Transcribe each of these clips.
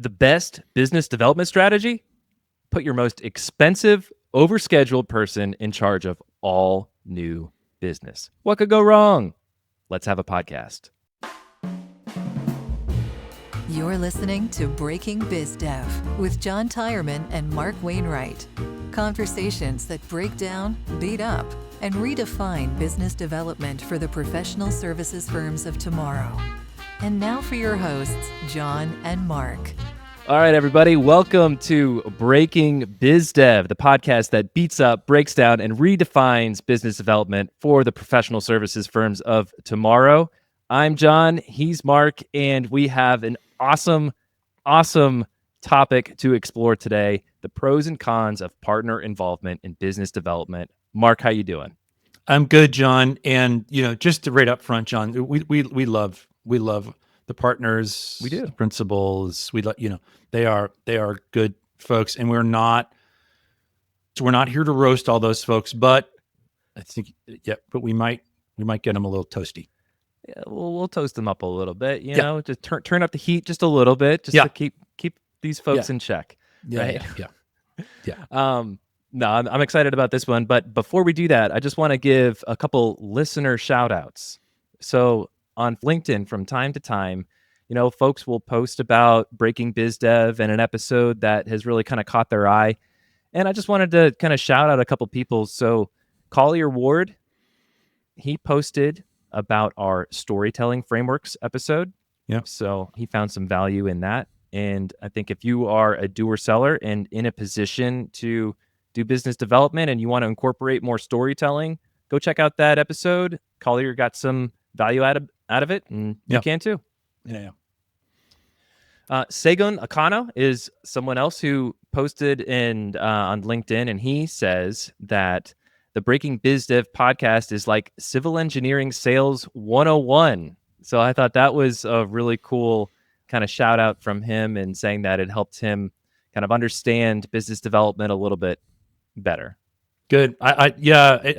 The best business development strategy? Put your most expensive, overscheduled person in charge of all new business. What could go wrong? Let's have a podcast. You're listening to Breaking BizDev with John Tyerman and Mark Wainwright. Conversations that break down, beat up, and redefine business development for the professional services firms of tomorrow. And now for your hosts, John and Mark. All right, everybody, welcome to Breaking BizDev, the podcast that beats up, breaks down, and redefines business development for the professional services firms of tomorrow. I'm John, he's Mark, and we have an awesome topic to explore today, the pros and cons of partner involvement in business development. Mark, how you doing? I'm good, John. And, just to right up front, John, we love the partners, we do, the principals. We love, they are good folks, and we're not here to roast all those folks, but I think, but we might get them a little toasty. Yeah, we'll toast them up a little bit, just turn up the heat just a little bit, just to keep these folks in check. Yeah. No, I'm excited about this one, but before we do that, I just want to give a couple listener shout outs. So on LinkedIn, from time to time, folks will post about Breaking BizDev and an episode that has really kind of caught their eye. And I just wanted to kind of shout out a couple people. So Collier Ward, he posted about our storytelling frameworks episode. Yeah. So he found some value in that. And I think if you are a doer seller and in a position to do business development and you want to incorporate more storytelling, go check out that episode. Collier got some value out of it, and you can too. Yeah. Segun Akano is someone else who posted on LinkedIn, and he says that the Breaking BizDev podcast is like civil engineering sales 101. So I thought that was a really cool kind of shout out from him, and saying that it helped him kind of understand business development a little bit better. Good. I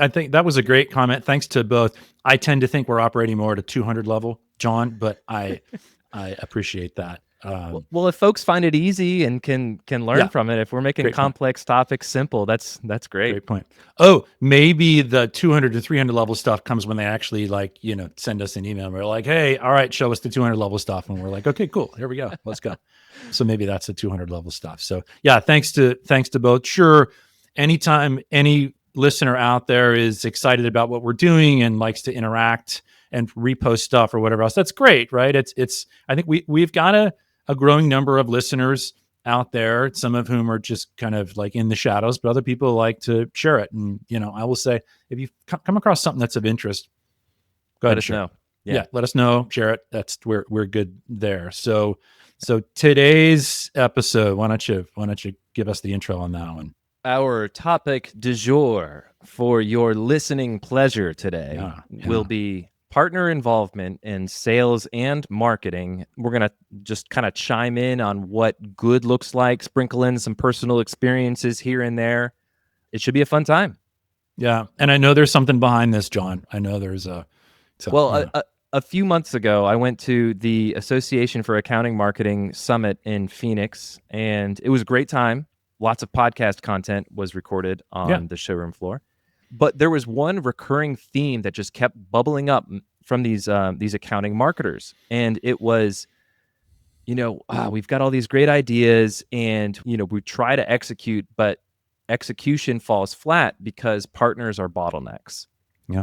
think that was a great comment. Thanks to both. I tend to think we're operating more at a 200 level, John, but I appreciate that. Well, if folks find it easy and can learn from it, if we're making complex topics simple, that's great. Great point. Oh, maybe the 200 to 300 level stuff comes when they actually send us an email. We're like, hey, all right, show us the 200 level stuff. And we're like, okay, cool. Here we go. Let's go. So maybe that's the 200 level stuff. So yeah, thanks to both. Sure. Anytime any listener out there is excited about what we're doing and likes to interact and repost stuff or whatever else, that's great, right? It's I think we've got a growing number of listeners out there, some of whom are just kind of like in the shadows, but other people like to share it. And, I will say, if you come across something that's of interest, go ahead and share. Let us know. Yeah, let us know, share it. That's we're good there. So today's episode, why don't you give us the intro on that one? Our topic du jour for your listening pleasure today will be partner involvement in sales and marketing. We're going to just kind of chime in on what good looks like, sprinkle in some personal experiences here and there. It should be a fun time. Yeah. And I know there's something behind this, John. I know there's a few months ago, I went to the Association for Accounting Marketing Summit in Phoenix, and it was a great time. Lots of podcast content was recorded on the showroom floor. But there was one recurring theme that just kept bubbling up from these accounting marketers. And it was, we've got all these great ideas and, we try to execute, but execution falls flat because partners are bottlenecks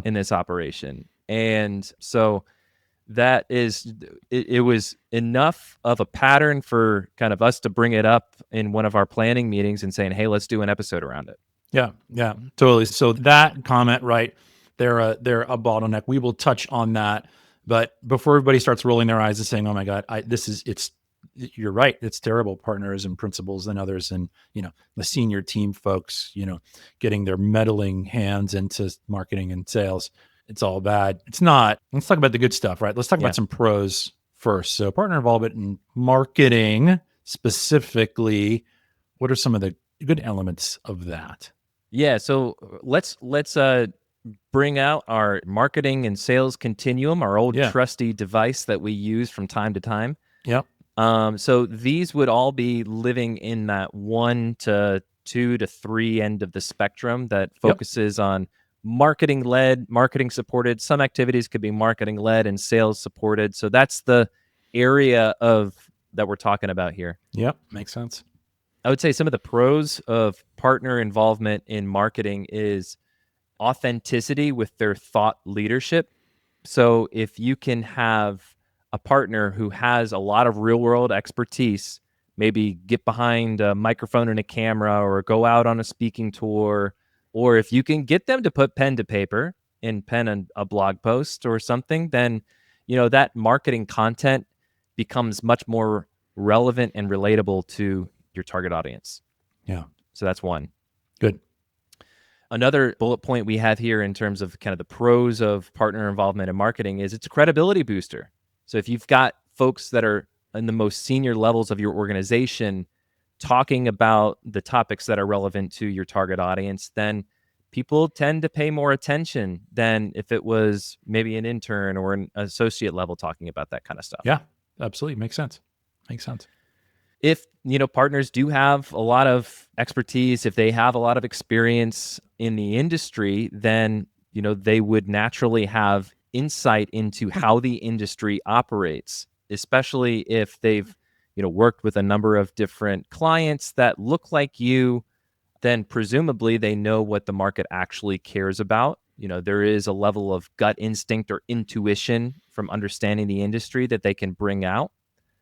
in this operation. And so that is, it was enough of a pattern for kind of us to bring it up in one of our planning meetings and saying, hey, let's do an episode around it. Yeah, totally. So that comment, right, they're a bottleneck. We will touch on that. But before everybody starts rolling their eyes and saying, oh my God, you're right. It's terrible. Partners and principals and others, and, the senior team folks, getting their meddling hands into marketing and sales. It's all bad. It's not. Let's talk about the good stuff, right? Let's talk about some pros first. So partner involvement in marketing specifically, what are some of the good elements of that? Yeah, so let's bring out our marketing and sales continuum, our old trusty device that we use from time to time. Yep. So these would all be living in that 1 to 2 to 3 end of the spectrum that focuses on marketing led, marketing supported. Some activities could be marketing led and sales supported. So that's the area of that we're talking about here. Yep, makes sense. I would say some of the pros of partner involvement in marketing is authenticity with their thought leadership. So if you can have a partner who has a lot of real world expertise, maybe get behind a microphone and a camera or go out on a speaking tour, or if you can get them to put pen to paper and pen a blog post or something, then that marketing content becomes much more relevant and relatable to your target audience. Yeah. So that's one. Good. Another bullet point we have here in terms of kind of the pros of partner involvement in marketing is it's a credibility booster. So if you've got folks that are in the most senior levels of your organization talking about the topics that are relevant to your target audience, then people tend to pay more attention than if it was maybe an intern or an associate level talking about that kind of stuff. Yeah, absolutely. Makes sense. Makes sense. If partners do have a lot of expertise, if they have a lot of experience in the industry, then they would naturally have insight into how the industry operates, especially if they've worked with a number of different clients that look like you. Then presumably they know what the market actually cares about. There is a level of gut instinct or intuition from understanding the industry that they can bring out.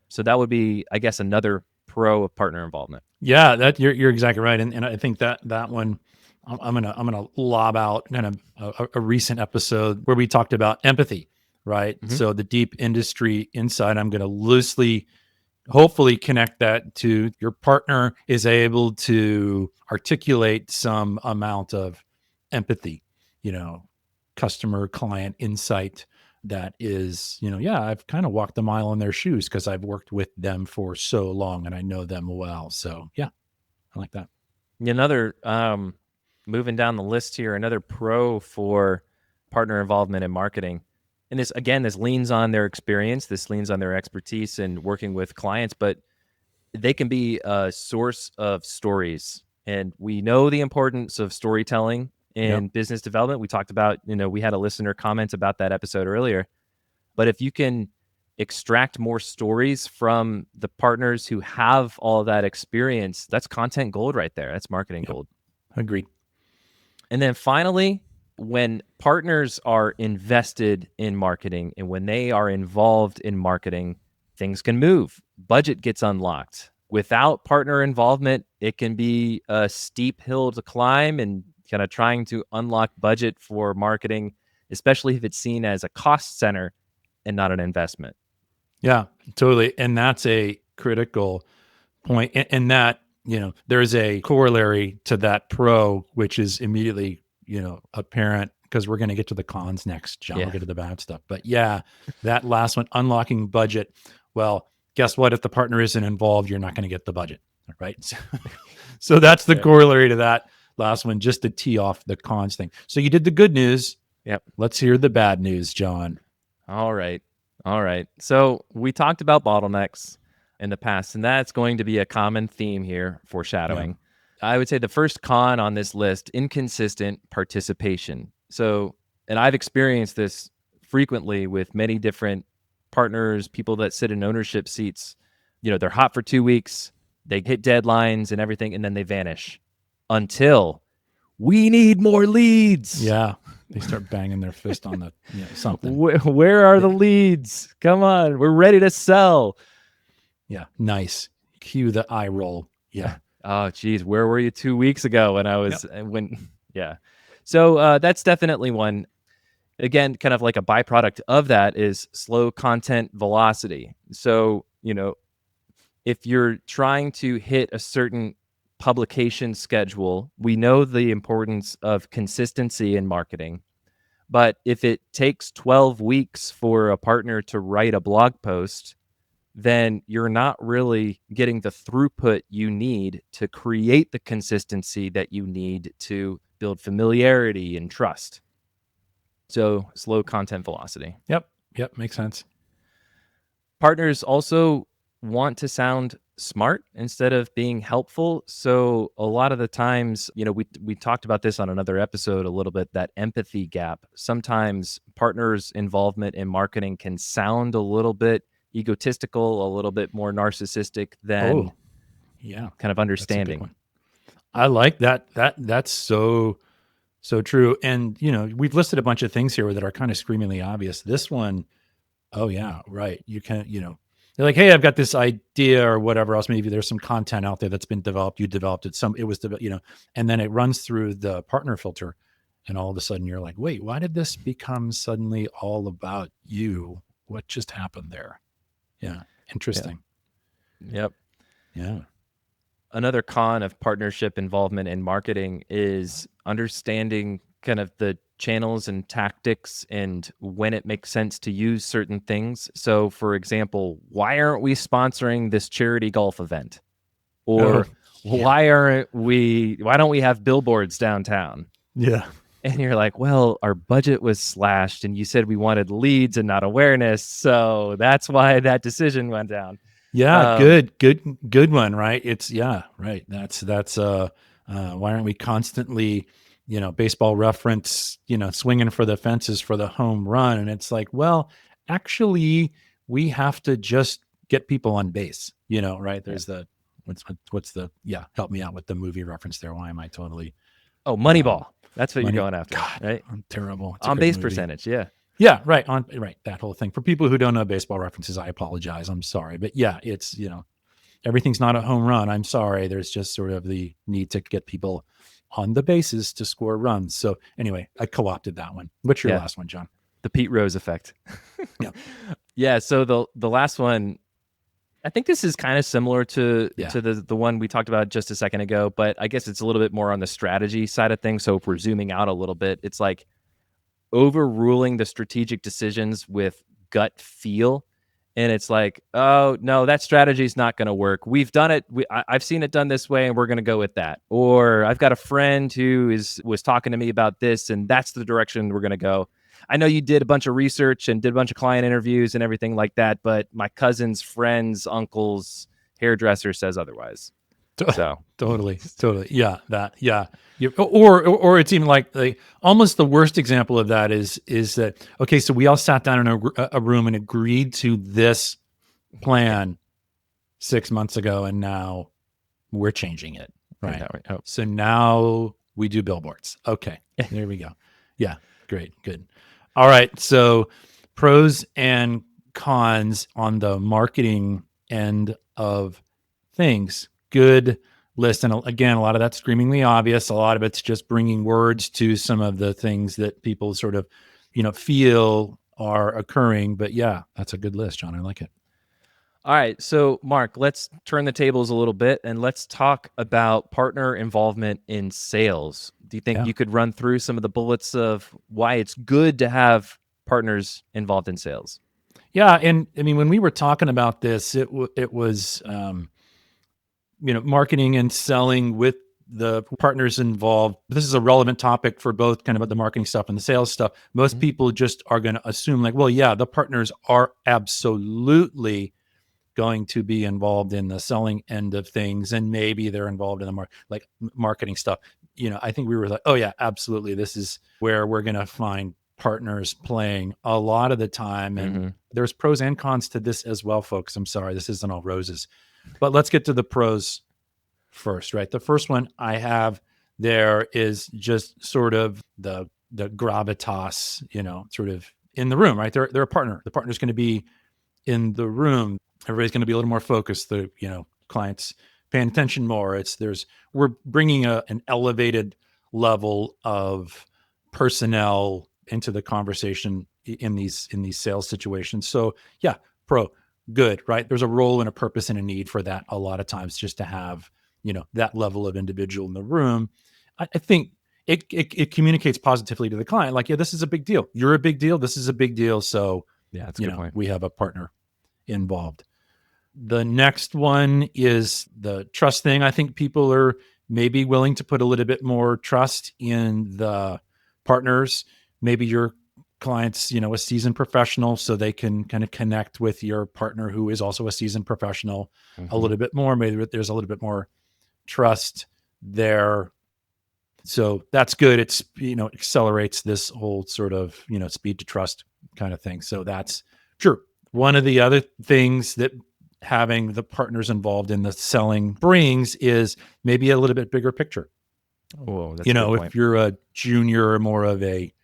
So that would be, I guess, another pro of partner involvement. Yeah, that you're exactly right, and I think that one, I'm gonna lob out kind of a recent episode where we talked about empathy, right? Mm-hmm. So the deep industry insight, I'm gonna loosely, hopefully, connect that to your partner is able to articulate some amount of empathy, customer client insight. That is, I've kind of walked a mile in their shoes because I've worked with them for so long and I know them well. So yeah, I like that. Another, moving down the list here, another pro for partner involvement in marketing. And this leans on their experience. This leans on their expertise in working with clients, but they can be a source of stories. And we know the importance of storytelling in business development. We talked about, we had a listener comment about that episode earlier. But if you can extract more stories from the partners who have all of that experience, that's content gold right there. That's marketing gold. Agreed. And then finally, when partners are invested in marketing and when they are involved in marketing, things can move. Budget gets unlocked. Without partner involvement, it can be a steep hill to climb, and kind of trying to unlock budget for marketing, especially if it's seen as a cost center and not an investment. Yeah, totally. And that's a critical point. And that, there's a corollary to that pro, which is immediately, apparent, because we're going to get to the cons next, John. We'll get to the bad stuff. But yeah, that last one, unlocking budget. Well, guess what? If the partner isn't involved, you're not going to get the budget, right? So that's the corollary to that last one, just to tee off the cons thing. So you did the good news. Yep. Let's hear the bad news, John. All right. So we talked about bottlenecks in the past, and that's going to be a common theme here, foreshadowing. Yeah. I would say the first con on this list, inconsistent participation. So, and I've experienced this frequently with many different partners, people that sit in ownership seats. They're hot for 2 weeks, they hit deadlines and everything, and then they vanish until we need more leads. Yeah. They start banging their fist on the something. Where are the leads? Come on, we're ready to sell. Yeah, nice. Cue the eye roll. Yeah. Oh, geez, where were you 2 weeks ago when I was So that's definitely one. Again, kind of like a byproduct of that is slow content velocity. So if you're trying to hit a certain publication schedule, we know the importance of consistency in marketing. But if it takes 12 weeks for a partner to write a blog post, then you're not really getting the throughput you need to create the consistency that you need to build familiarity and trust. So slow content velocity. Yep. Makes sense. Partners also want to sound smart instead of being helpful. So a lot of the times, we talked about this on another episode a little bit, that empathy gap. Sometimes partners' involvement in marketing can sound a little bit egotistical, a little bit more narcissistic than yeah, kind of that's a good understanding. one. I like that. That's so true. And we've listed a bunch of things here that are kind of screamingly obvious. This one, oh yeah, right. You can, they're like, hey, I've got this idea or whatever else. Maybe there's some content out there that's been developed. You developed it. It was, and then it runs through the partner filter, and all of a sudden you're like, wait, why did this become suddenly all about you? What just happened there? Yeah, interesting. Yep. Yeah. Another con of partnership involvement in marketing is understanding kind of the channels and tactics and when it makes sense to use certain things. So, for example, why aren't we sponsoring this charity golf event? Or why don't we have billboards downtown? Yeah. And you're like, well, our budget was slashed and you said we wanted leads and not awareness. So that's why that decision went down. Yeah, good one, right? It's right. That's why aren't we constantly, baseball reference, swinging for the fences for the home run? And it's like, well, actually, we have to just get people on base, right? There's what's the help me out with the movie reference there. Why am I totally Moneyball? That's what you're going after. God, right? I'm terrible. On base percentage, yeah. Yeah, right. Right. That whole thing. For people who don't know baseball references, I apologize. I'm sorry. But yeah, it's, everything's not a home run. I'm sorry. There's just sort of the need to get people on the bases to score runs. So anyway, I co-opted that one. What's your last one, John? The Pete Rose effect. Yeah. Yeah. So the last one, I think this is kind of similar to the one we talked about just a second ago, but I guess it's a little bit more on the strategy side of things. So if we're zooming out a little bit, it's like overruling the strategic decisions with gut feel. And it's like, oh no, that strategy is not going to work. We've done it. I've seen it done this way and we're going to go with that. Or I've got a friend who was talking to me about this and that's the direction we're going to go. I know you did a bunch of research and did a bunch of client interviews and everything like that, but my cousin's friend's uncle's hairdresser says otherwise. So totally. Yeah. Or it's even like almost the worst example of that is that, okay, so we all sat down in a room and agreed to this plan 6 months ago, and now we're changing it. Right. Oh. So now we do billboards. Okay. There we go. Yeah. Great. Good. All right. So pros and cons on the marketing end of things. Good list. And again, a lot of that's screamingly obvious. A lot of it's just bringing words to some of the things that people sort of, feel are occurring. But yeah, that's a good list, John. I like it. All right. So Mark, let's turn the tables a little bit and let's talk about partner involvement in sales. Do you think you could run through some of the bullets of why it's good to have partners involved in sales? Yeah. And I mean, when we were talking about this, it was, marketing and selling with the partners involved. This is a relevant topic for both kind of the marketing stuff and the sales stuff. Most people just are going to assume like, well, yeah, the partners are absolutely going to be involved in the selling end of things. And maybe they're involved in the marketing stuff. I think we were like, oh yeah, absolutely. This is where we're going to find partners playing a lot of the time. And there's pros and cons to this as well, folks. I'm sorry, this isn't all roses. But let's get to the pros first, right? The first one I have there is just sort of the gravitas, sort of in the room, right? They're a partner. The partner's going to be in the room. Everybody's going to be a little more focused. The clients paying attention more. We're bringing an elevated level of personnel into the conversation in these sales situations. So yeah, pro. Good, right? There's a role and a purpose and a need for that a lot of times, just to have, that level of individual in the room. I think it communicates positively to the client. Like, yeah, this is a big deal. You're a big deal. This is a big deal. So yeah, that's a good point. We have a partner involved. The next one is the trust thing. I think people are maybe willing to put a little bit more trust in the partners. Maybe you're client's, a seasoned professional, so they can kind of connect with your partner who is also a seasoned professional a little bit more. Maybe there's a little bit more trust there. So that's good. It's, accelerates this whole sort of, speed to trust kind of thing. So that's true. One of the other things that having the partners involved in the selling brings is maybe a little bit bigger picture. Oh, that's a good point. If you're a junior or more of a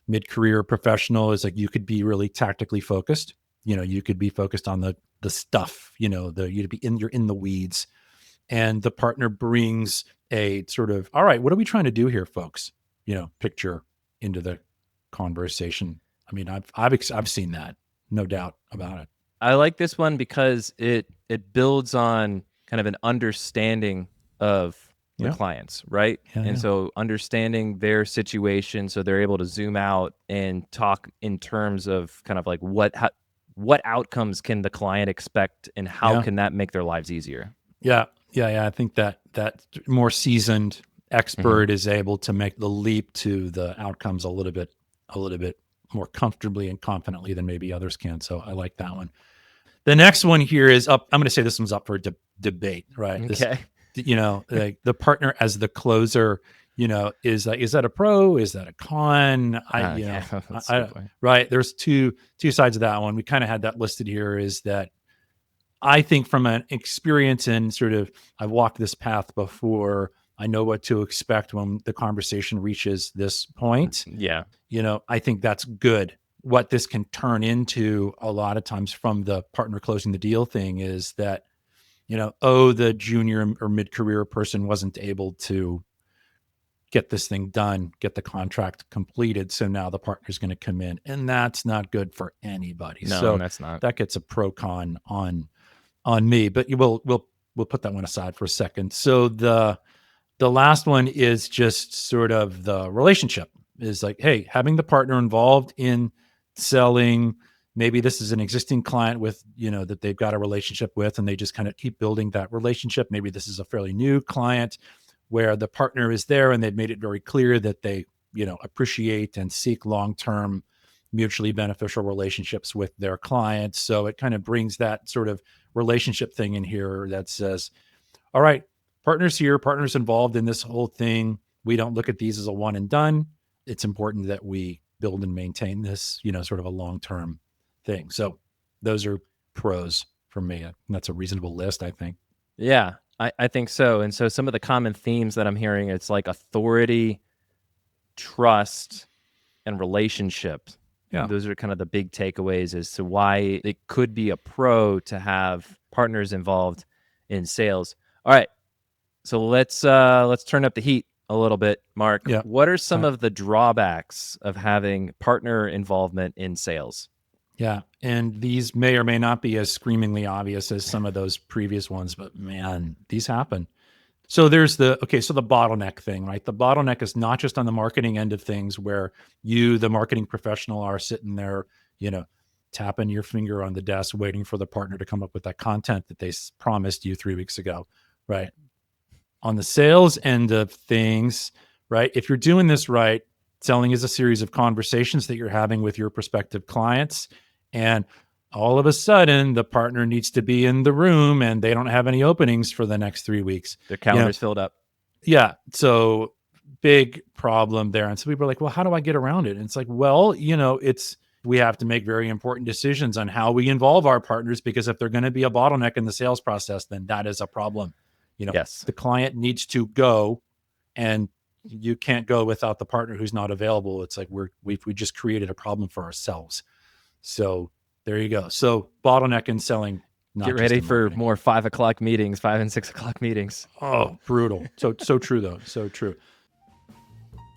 mid-career professional, is like you could be really tactically focused. You could be focused on the stuff, you're in the weeds, and the partner brings a sort of, all right, what are we trying to do here, folks? Picture into the conversation. I mean, I've seen that, no doubt about it. I like this one because it builds on kind of an understanding of the clients, right? So understanding their situation, so they're able to zoom out and talk in terms of kind of like what outcomes can the client expect, and how can that make their lives easier? Yeah. I think that more seasoned expert is able to make the leap to the outcomes a little bit more comfortably and confidently than maybe others can. So I like that one. The next one here is up. I'm going to say this one's up for debate, right? Okay. Like the partner as the closer, is that a pro? Is that a con? Right. There's two sides of that one. We kind of had that listed here, is that I think from an experience and sort of, I've walked this path before, I know what to expect when the conversation reaches this point. Yeah. I think that's good. What this can turn into a lot of times from the partner closing the deal thing is that, the junior or mid-career person wasn't able to get this thing done, get the contract completed. So now the partner's going to come in, and that's not good for anybody. No, so that's not. That gets a pro con on me, but we'll put that one aside for a second. So the last one is just sort of the relationship is like, hey, having the partner involved in selling, maybe this is an existing client with, that they've got a relationship with, and they just kind of keep building that relationship. Maybe this is a fairly new client where the partner is there and they've made it very clear that they, appreciate and seek long-term mutually beneficial relationships with their clients. So it kind of brings that sort of relationship thing in here that says, all right, partners here, partners involved in this whole thing. We don't look at these as a one and done. It's important that we build and maintain this, sort of a long-term thing. So those are pros for me. And that's a reasonable list, I think. Yeah, I think so. And so some of the common themes that I'm hearing, it's like authority, trust, and relationship. Yeah. Those are kind of the big takeaways as to why it could be a pro to have partners involved in sales. All right. So let's turn up the heat a little bit, Mark. Yeah. What are some of the drawbacks of having partner involvement in sales? Yeah. And these may or may not be as screamingly obvious as some of those previous ones, but man, these happen. So there's the bottleneck thing, right? The bottleneck is not just on the marketing end of things where you, the marketing professional, are sitting there, tapping your finger on the desk, waiting for the partner to come up with that content that they promised you 3 weeks ago, right? On the sales end of things, right? If you're doing this right, selling is a series of conversations that you're having with your prospective clients. And all of a sudden, the partner needs to be in the room and they don't have any openings for the next 3 weeks. Their calendar's filled up. Yeah. So big problem there. And so people are like, well, how do I get around it? And it's like, well, we have to make very important decisions on how we involve our partners, because if they're going to be a bottleneck in the sales process, then that is a problem. Yes. The client needs to go, and you can't go without the partner who's not available. It's like we just created a problem for ourselves. So there you go. So bottleneck in selling. Get ready for more 5 and 6 o'clock meetings. Oh, brutal. So true though. So true.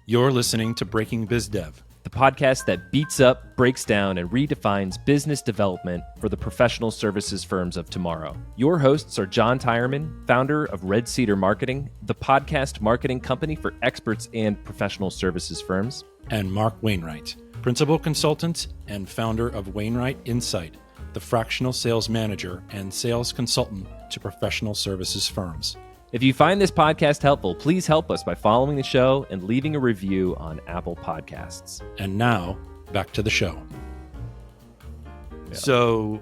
You're listening to Breaking BizDev, the podcast that beats up, breaks down, and redefines business development for the professional services firms of tomorrow. Your hosts are John Tyerman, founder of Red Cedar Marketing, the podcast marketing company for experts and professional services firms, and Mark Wainwright, principal consultant and founder of Wainwright Insight, the fractional sales manager and sales consultant to professional services firms. If you find this podcast helpful, please help us by following the show and leaving a review on Apple Podcasts. And now, back to the show. So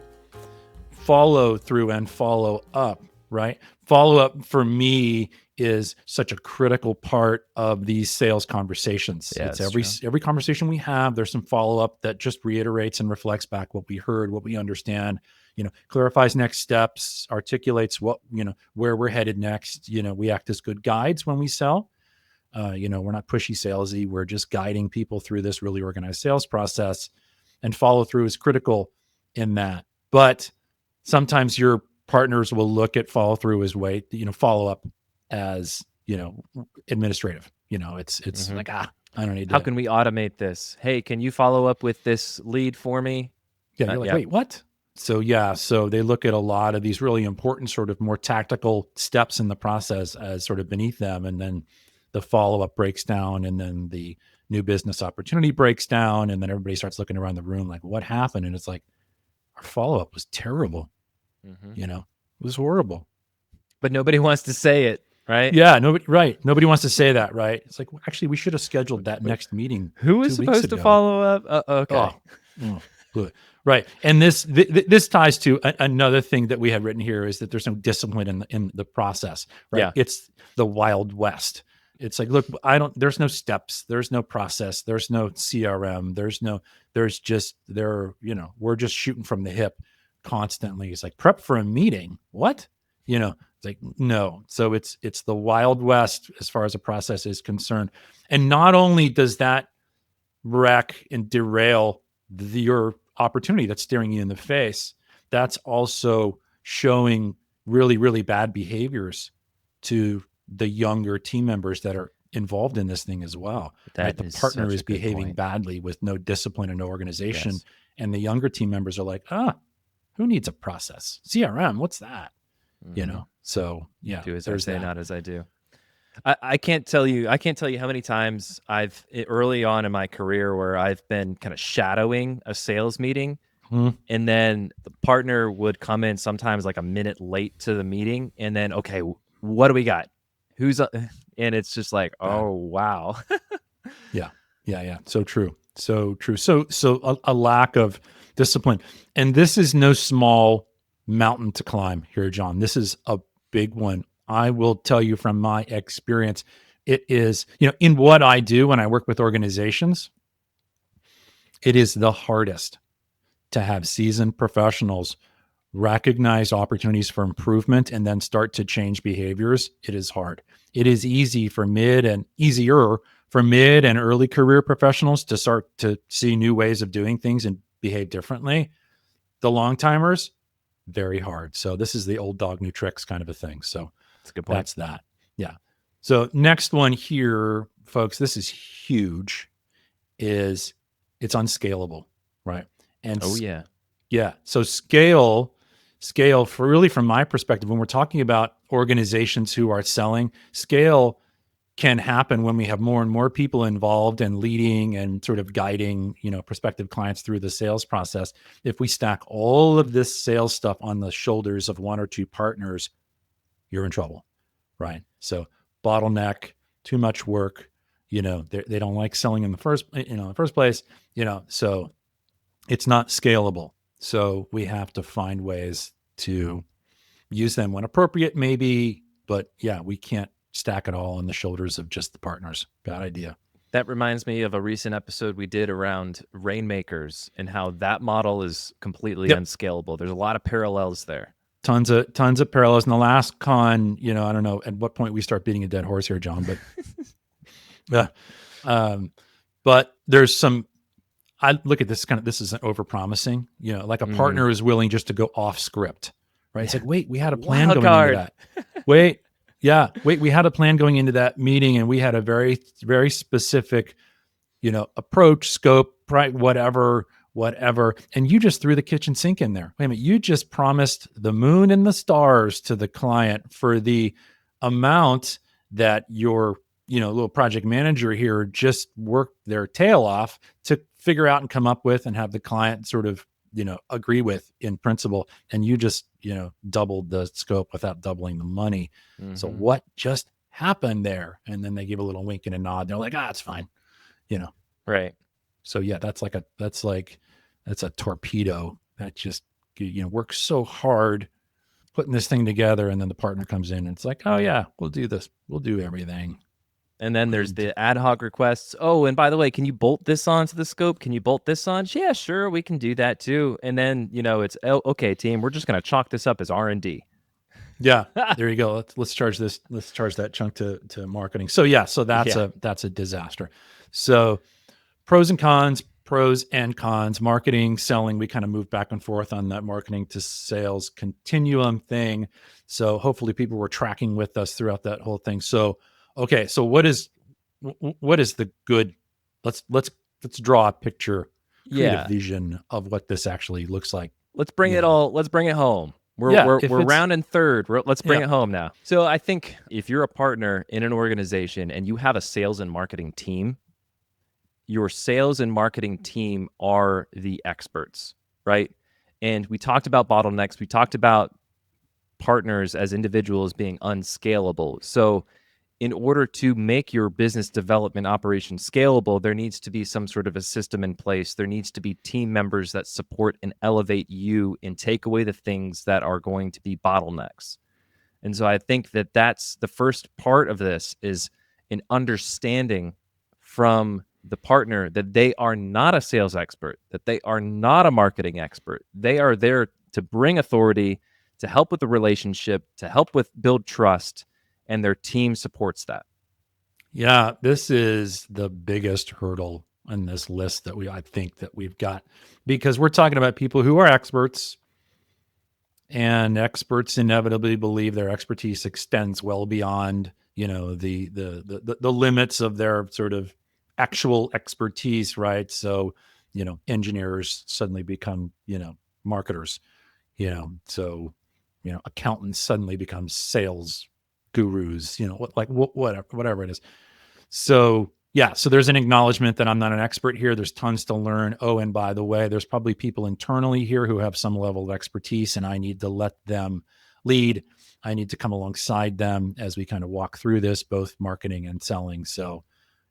follow through and follow up, right? Follow up for me is such a critical part of these sales conversations. Yeah, It's every conversation we have, there's some follow up that just reiterates and reflects back what we heard, what we understand, clarifies next steps, articulates what, where we're headed next. We act as good guides when we sell. We're not pushy salesy. We're just guiding people through this really organized sales process, and follow through is critical in that. But sometimes your partners will look at follow through as follow up as, administrative. It's like, I don't need to. How can we automate this? Hey, can you follow up with this lead for me? Yeah. You're like, wait, what? So they look at a lot of these really important sort of more tactical steps in the process as sort of beneath them. And then the follow-up breaks down, and then the new business opportunity breaks down. And then everybody starts looking around the room like, what happened? And it's like, our follow-up was terrible. It was horrible. But nobody wants to say it, right? Yeah, nobody wants to say that, right? It's like, well, actually, we should have scheduled that next meeting. Who was supposed to follow up? Okay. Right. And this ties to another thing that we had written here, is that there's no discipline in the process, right? Yeah. It's the Wild West. It's like, look, there's no steps, there's no process, there's no CRM, we're just shooting from the hip constantly. It's like, prep for a meeting. What? It's like, no. So it's the Wild West as far as a process is concerned. And not only does that wreck and derail your opportunity that's staring you in the face, that's also showing really, really bad behaviors to the younger team members that are involved in this thing as well. Right? The partner is behaving badly with no discipline and no organization. Yes. And the younger team members are like, who needs a process? CRM, what's that? So yeah. Do as I say, not as I do. I can't tell you how many times early on in my career where I've been kind of shadowing a sales meeting, and then the partner would come in sometimes like a minute late to the meeting, and then, okay, what do we got? And it's just like, oh, wow. Yeah. So true. So a lack of discipline. And this is no small mountain to climb here, John. This is a big one. I will tell you from my experience, it is, in what I do when I work with organizations, it is the hardest to have seasoned professionals recognize opportunities for improvement and then start to change behaviors. It is hard. It is easier for mid and early career professionals to start to see new ways of doing things and behave differently. The long timers, very hard. So this is the old dog, new tricks kind of a thing. So that's a good point. That's that. Yeah. So next one here, folks, this is huge, is it's unscalable, right? And yeah. So scale for really, from my perspective, when we're talking about organizations who are selling, scale can happen when we have more and more people involved and leading and sort of guiding, prospective clients through the sales process. If we stack all of this sales stuff on the shoulders of one or two partners, you're in trouble, right? So bottleneck, too much work, they don't like selling in the first place, so it's not scalable. So we have to find ways to use them when appropriate, maybe, but yeah, we can't stack it all on the shoulders of just the partners. Bad idea. That reminds me of a recent episode we did around rainmakers and how that model is completely unscalable. There's a lot of parallels there. Tons of parallels. In the last con, I don't know at what point we start beating a dead horse here, John, but but there's some. I look at this this isn't overpromising. Like a partner is willing just to go off script, right? It's like, wait, we had a plan going into that. Wait, we had a plan going into that meeting, and we had a very, very specific, approach, scope, right, whatever. And you just threw the kitchen sink in there. Wait a minute, you just promised the moon and the stars to the client for the amount that your, little project manager here just worked their tail off to figure out and come up with and have the client sort of, agree with in principle. And you just, doubled the scope without doubling the money. Mm-hmm. So what just happened there? And then they give a little wink and a nod. They're like, it's fine. Right. So yeah, that's a torpedo that just, works so hard putting this thing together, and then the partner comes in and it's like, oh yeah, we'll do this. We'll do everything. And then there's the ad hoc requests. Oh, and by the way, can you bolt this onto the scope? Can you bolt this on? Yeah, sure, we can do that too. And then, it's, oh, okay, team, we're just going to chalk this up as R&D. Yeah, there you go. Let's charge this. Let's charge that chunk to marketing. So yeah, so that's a disaster. So pros and cons, marketing, selling. We kind of moved back and forth on that marketing to sales continuum thing. So hopefully people were tracking with us throughout that whole thing. So okay, so what is the good? Let's draw a picture, create a vision of what this actually looks like. Let's bring it home. We're rounding third. Let's bring it home now. So I think if you're a partner in an organization and you have a sales and marketing team, your sales and marketing team are the experts, right? And we talked about bottlenecks. We talked about partners as individuals being unscalable. So in order to make your business development operation scalable, there needs to be some sort of a system in place. There needs to be team members that support and elevate you and take away the things that are going to be bottlenecks. And so I think that that's the first part of this, is an understanding from the partner that they are not a sales expert, that they are not a marketing expert. They are there to bring authority, to help with the relationship, to help with build trust, and their team supports that. Yeah, this is the biggest hurdle on this list that I think that we've got, because we're talking about people who are experts, and experts inevitably believe their expertise extends well beyond, the limits of their sort of actual expertise, right? So, engineers suddenly become, marketers, so, accountants suddenly become sales gurus, whatever it is. So yeah, so there's an acknowledgement that I'm not an expert here. There's tons to learn. Oh, and by the way, there's probably people internally here who have some level of expertise, and I need to let them lead. I need to come alongside them as we kind of walk through this, both marketing and selling. So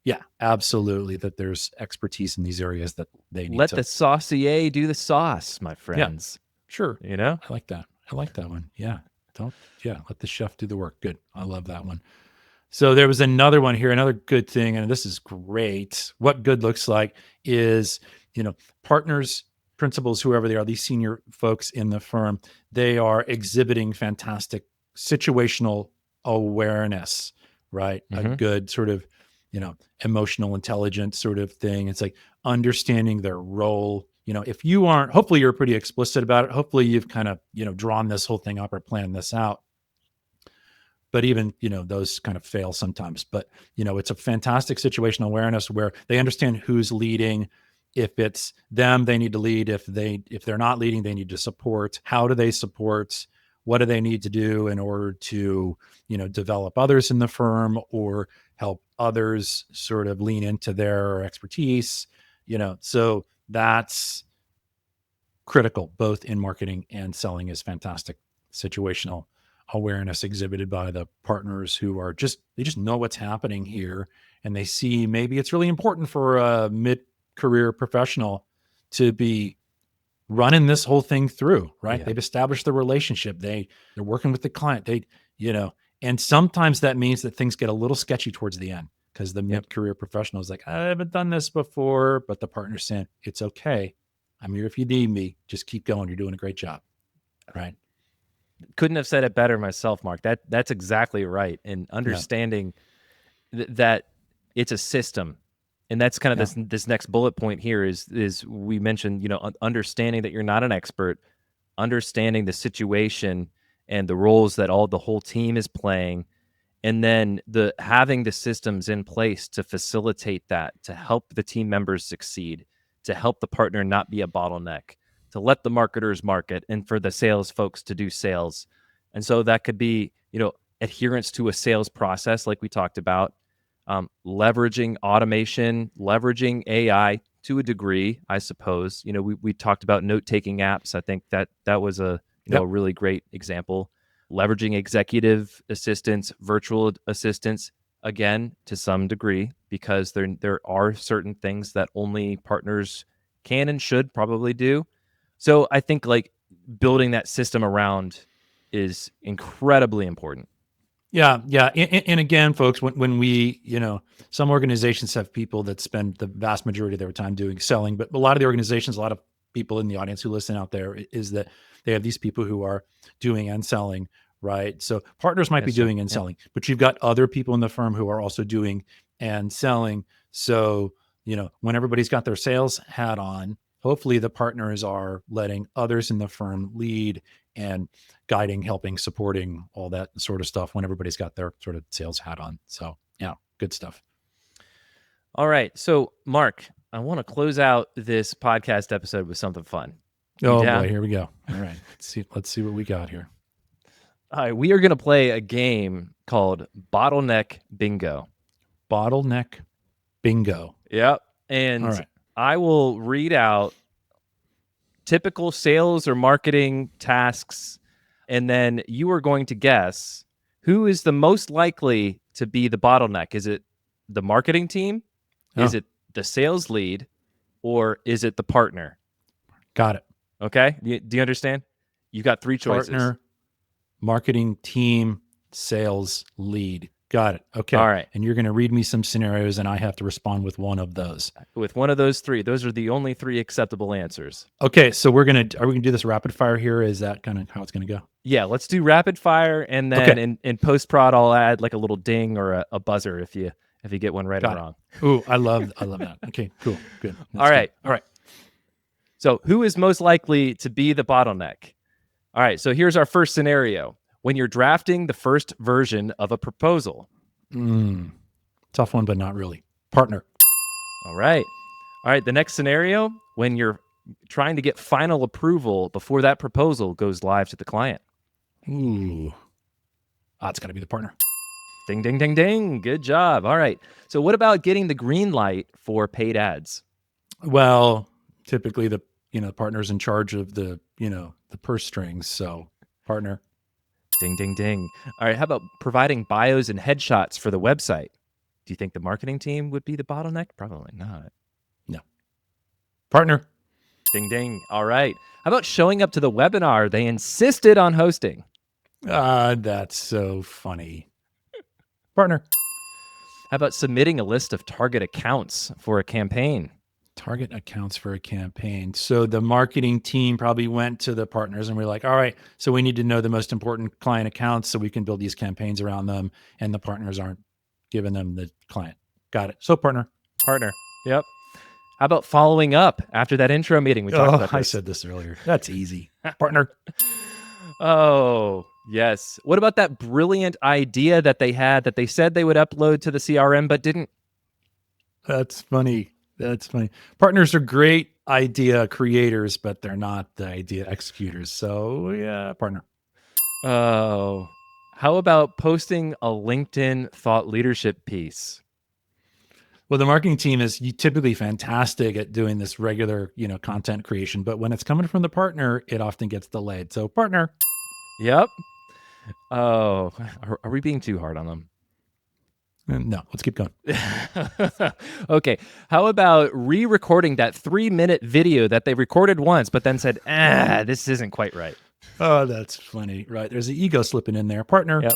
yeah, absolutely, that there's expertise in these areas that they need let the saucier do the sauce, my friends. Yeah, sure. I like that. I like that one. Yeah. Let the chef do the work. Good. I love that one. So there was another one here, another good thing, and this is great. What good looks like is, partners, principals, whoever they are, these senior folks in the firm, they are exhibiting fantastic situational awareness, right? Mm-hmm. A good sort of, emotional intelligence sort of thing. It's like understanding their role. If you aren't, hopefully you're pretty explicit about it. Hopefully you've kind of, drawn this whole thing up or planned this out. But even, those kind of fail sometimes. But, it's a fantastic situational awareness where they understand who's leading. If it's them, they need to lead. If they're not leading, they need to support. How do they support? What do they need to do in order to, develop others in the firm or help others sort of lean into their expertise? So that's critical, both in marketing and selling, is fantastic situational awareness exhibited by the partners who are they just know what's happening here, and they see maybe it's really important for a mid-career professional to be running this whole thing through, right? Yeah. They've established the relationship. They're working with the client. And sometimes that means that things get a little sketchy towards the end, because the mid-career professional is like, I haven't done this before, but the partner's saying, it's okay. I'm here if you need me. Just keep going. You're doing a great job, right? Couldn't have said it better myself, Mark. That's exactly right. And understanding that it's a system, and that's kind of this next bullet point here is we mentioned, understanding that you're not an expert, understanding the situation and the roles that the whole team is playing, and then having the systems in place to facilitate that, to help the team members succeed, to help the partner not be a bottleneck, to let the marketers market, and for the sales folks to do sales. And so that could be, adherence to a sales process, like we talked about, leveraging automation, leveraging AI to a degree, I suppose. We talked about note-taking apps. I think that was a really great example. Leveraging executive assistants, virtual assistants, again, to some degree, because there are certain things that only partners can and should probably do. So I think like building that system around is incredibly important. Yeah, yeah. And again, folks, when we, some organizations have people that spend the vast majority of their time doing selling, but a lot of the organizations, a lot of people in the audience who listen out there is that they have these people who are doing and selling, right? So partners might be doing and selling, but you've got other people in the firm who are also doing and selling. So, when everybody's got their sales hat on, hopefully the partners are letting others in the firm lead and guiding, helping, supporting, all that sort of stuff when everybody's got their sort of sales hat on. So yeah, good stuff. All right. So Mark, I want to close out this podcast episode with something fun. Boy, here we go. All right. Let's see what we got here. All right. We are going to play a game called Bottleneck Bingo. Bottleneck Bingo. Yep. And all right. I will read out typical sales or marketing tasks, and then you are going to guess who is the most likely to be the bottleneck. Is it the marketing team? Is it the sales lead? Or is it the partner? Got it. Okay. Do you understand? You got three choices. Partner, marketing team, sales lead. Got it. Okay. All right. And you're going to read me some scenarios and I have to respond with one of those. With one of those three. Those are the only three acceptable answers. Okay. So are we going to do this rapid fire here? Is that kind of how it's going to go? Yeah. Let's do rapid fire. And then in post prod, I'll add like a little ding or a buzzer if you get one right or wrong. Ooh, I love that. Okay, cool. Good. All right. All right. So who is most likely to be the bottleneck? All right. So here's our first scenario. When you're drafting the first version of a proposal. Tough one, but not really. Partner. All right. The next scenario, when you're trying to get final approval before that proposal goes live to the client. Ooh. It's got to be the partner. Ding, ding, ding, ding. Good job. All right. So what about getting the green light for paid ads? Well, typically the partner's in charge of the purse strings. So partner. Ding, ding, ding. All right. How about providing bios and headshots for the website? Do you think the marketing team would be the bottleneck? Probably not. No. Partner. Ding, ding. All right. How about showing up to the webinar they insisted on hosting? That's so funny. Partner. How about submitting a list of target accounts for a campaign? Target accounts for a campaign. So the marketing team probably went to the partners and we're like, all right, so we need to know the most important client accounts so we can build these campaigns around them. And the partners aren't giving them the client. Got it. So partner. Yep. How about following up after that intro meeting? We talked about this. I said this earlier. That's easy. Partner. Oh, yes. What about that brilliant idea that they had that they said they would upload to the CRM but didn't? That's funny. Partners are great idea creators, but they're not the idea executors. So yeah, partner. Oh, how about posting a LinkedIn thought leadership piece? Well, the marketing team is typically fantastic at doing this regular, content creation, but when it's coming from the partner, it often gets delayed. So partner. Yep. Oh, are we being too hard on them? No, let's keep going. Okay. How about re-recording that 3-minute video that they recorded once, but then said, this isn't quite right? Oh, that's funny. Right. There's an ego slipping in there. Partner. Yep.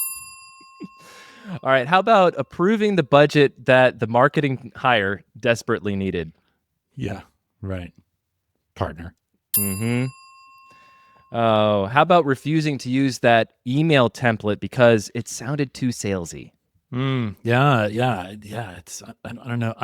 All right. How about approving the budget that the marketing hire desperately needed? Yeah. Right. Partner. Mm-hmm. Oh, how about refusing to use that email template because it sounded too salesy? Yeah. It's, I don't know.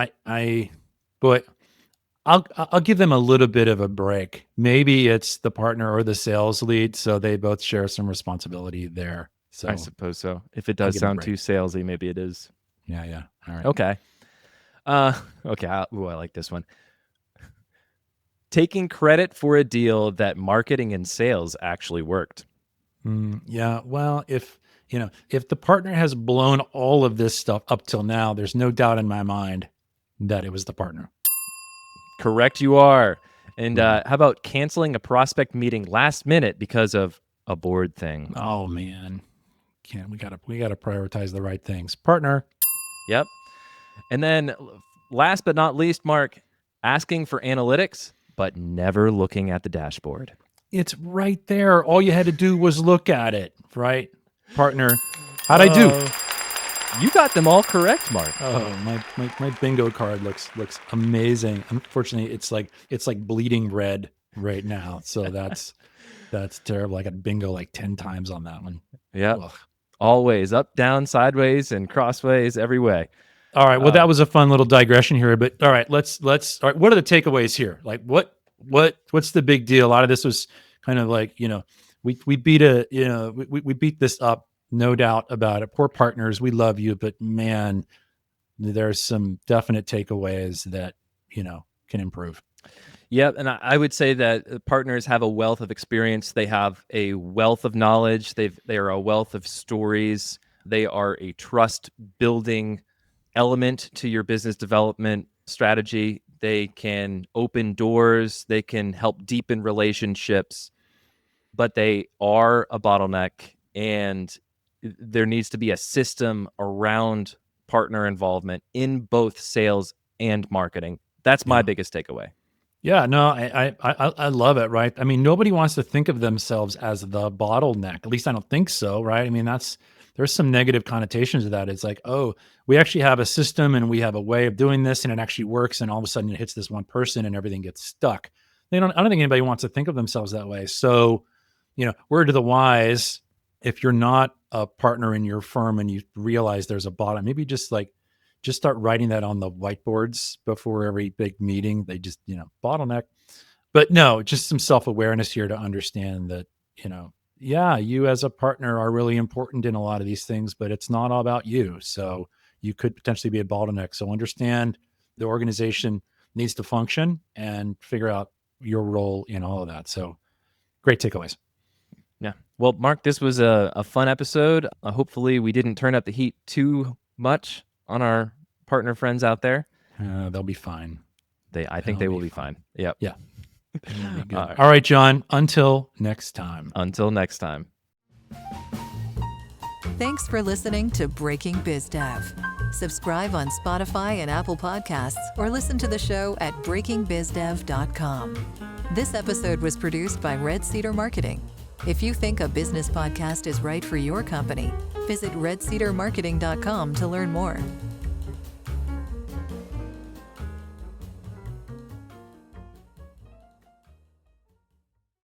I'll give them a little bit of a break. Maybe it's the partner or the sales lead, so they both share some responsibility there. So I suppose so. If it does sound too salesy, maybe it is. Yeah. All right. Okay. Okay. I like this one. Taking credit for a deal that marketing and sales actually worked. Yeah. Well, if the partner has blown all of this stuff up till now, there's no doubt in my mind that it was the partner. Correct, you are. And how about canceling a prospect meeting last minute because of a board thing? Oh man, we gotta prioritize the right things. Partner. Yep. And then last but not least, Mark, asking for analytics, but never looking at the dashboard. It's right there. All you had to do was look at it, right? Partner, how'd I do? You got them all correct, Mark. Oh, my bingo card looks amazing. Unfortunately, it's like bleeding red right now. So that's terrible. I got bingo like 10 times on that one. Yeah. Ugh. Always up, down, sideways, and crossways, every way. All right. Well, that was a fun little digression here, but all right, let's all right, what are the takeaways here? Like what's the big deal? A lot of this was kind of like, we beat this up, no doubt about it. Poor partners, we love you, but man, there's some definite takeaways that, can improve. Yep, and I would say that partners have a wealth of experience. They have a wealth of knowledge. They are a wealth of stories. They are a trust building element to your business development strategy. They can open doors. They can help deepen relationships, but they are a bottleneck, and there needs to be a system around partner involvement in both sales and marketing. That's my biggest takeaway. Yeah, no, I love it, right? I mean, nobody wants to think of themselves as the bottleneck. At least I don't think so, right? I mean, there's some negative connotations of that. It's like, oh, we actually have a system and we have a way of doing this and it actually works, and all of a sudden it hits this one person and everything gets stuck. I don't think anybody wants to think of themselves that way. So, word to the wise, if you're not a partner in your firm and you realize there's a bottom, maybe just start writing that on the whiteboards before every big meeting. They just, bottleneck. But no, just some self-awareness here to understand that, you as a partner are really important in a lot of these things, but it's not all about you. So you could potentially be a bottleneck. So understand the organization needs to function and figure out your role in all of that. So great takeaways. Yeah. Well, Mark, this was a fun episode. Hopefully we didn't turn up the heat too much on our partner friends out there. They'll be fine. I think they will be fine. Yep. Yeah. All right, John. Until next time. Until next time. Thanks for listening to Breaking BizDev. Subscribe on Spotify and Apple Podcasts, or listen to the show at breakingbizdev.com. This episode was produced by Red Cedar Marketing. If you think a business podcast is right for your company, visit redcedarmarketing.com to learn more.